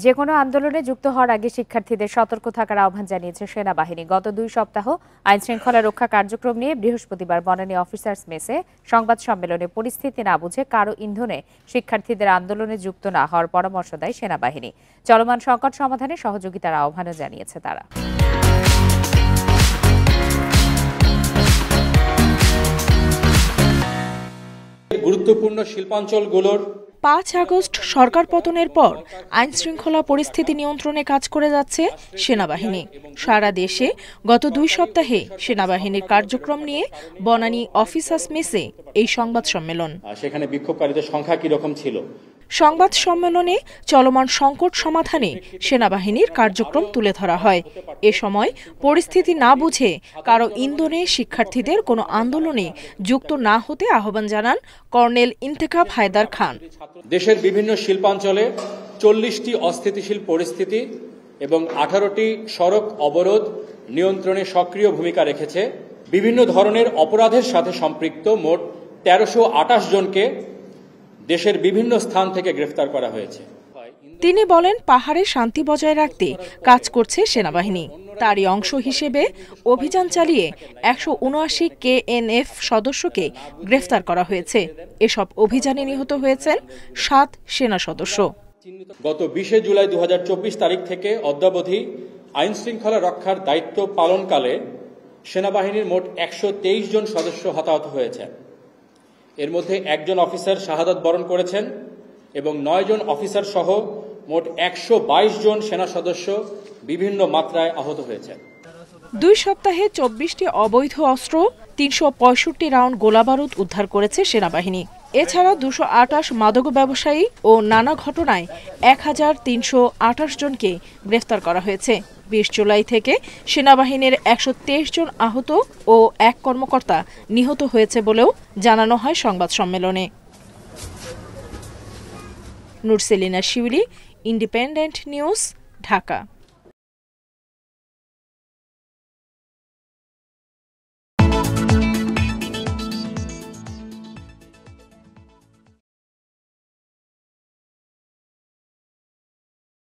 যেকোনো আন্দোলনে যুক্ত হওয়ার আগে শিক্ষার্থীদের সতর্ক থাকার আহ্বান জানিয়েছে সেনাবাহিনী। গত ২ সপ্তাহ আইন শৃঙ্খলা রক্ষা কার্যক্রম নিয়ে বৃহস্পতিবার বনানী অফিসার্স মেসে সংবাদ সম্মেলনে পরিস্থিতি না বুঝে কারো ইন্ধনে শিক্ষার্থীদের আন্দোলনে যুক্ত না হওয়ার পরামর্শ দেয় সেনাবাহিনী। চলমান সংকট সমাধানে সহযোগিতার আহ্বানও জানিয়েছে তারা। গুরুত্বপূর্ণ শিল্পাঞ্চলগুলোর ৫ আগস্ট সরকার পতনের পর আইন শৃঙ্খলা পরিস্থিতি নিয়ন্ত্রণে কাজ করে যাচ্ছে সেনাবাহিনী। সারা দেশে গত ২ সপ্তাহে সেনাবাহিনীর কার্যক্রম নিয়ে বনানী অফিসার্স মেসে এই সংবাদ সম্মেলন। সেখানে বিক্ষোভকারীদের সংখ্যা কি রকম ছিল? সংবাদ সম্মেলনে চলমান সংকট সমাধানে সেনাবাহিনীর কার্যক্রম তুলে ধরা হয়। এ সময় পরিস্থিতি না বুঝে কারো ইন্ধনে শিক্ষার্থীদের কোনো আন্দোলনে যুক্ত না হতে আহ্বান জানান কর্নেল ইন্তেখাব হায়দার খান। দেশের বিভিন্ন শিল্পাঞ্চলে ৪০টি অস্থিতিশীল পরিস্থিতি এবং ১৮টি সড়ক অবরোধ নিয়ন্ত্রণে সক্রিয় ভূমিকা রেখেছে। বিভিন্ন ধরনের অপরাধের সাথে সম্পৃক্ত মোট ১৩২৮ জনকে দেশের বিভিন্ন স্থান থেকে গ্রেফতার করা হয়েছে। তিনি বলেন, পাহাড়ে শান্তি বজায় রাখতে কাজ করছে সেনাবাহিনী। তারই অংশ হিসেবে অভিযান চালিয়ে ১৭৯ KNF সদস্যকে গ্রেফতার করা হয়েছে। এসব অভিযানে নিহত হয়েছেন ৭ সেনা সদস্য। গত ২০ জুলাই ২০২৪ তারিখ থেকে অদ্যাবধি আইন শৃঙ্খলা রক্ষার দায়িত্ব পালনকালে সেনাবাহিনীর মোট ১২৩ জন সদস্য হতাহত হয়েছে। এর মধ্যে ১ জন অফিসার শাহাদাত বরণ করেছেন এবং ৯ জন অফিসার সহ মোট ১২২ জন সেনা সদস্য বিভিন্ন মাত্রায় আহত হয়েছেন। ২ সপ্তাহে ২৪টি অবৈধ অস্ত্র, ৩৬৫ রাউন্ড গোলাবারুদ উদ্ধার করেছে সেনাবাহিনী। এছাড়া ২২৮ মাদক ব্যবসায়ী ও নানা ঘটনায় ১৩২৮ জনকে গ্রেফতার করা হয়েছে। ২০ জুলাই থেকে সেনাবাহিনীর ১২৩ জন আহত ও ১ কর্মকর্তা নিহত হয়েছে বলেও জানানো হয় সংবাদ সম্মেলনে। নুরসেলিনা শিউলি, ইন্ডিপেন্ডেন্ট নিউজ, ঢাকা।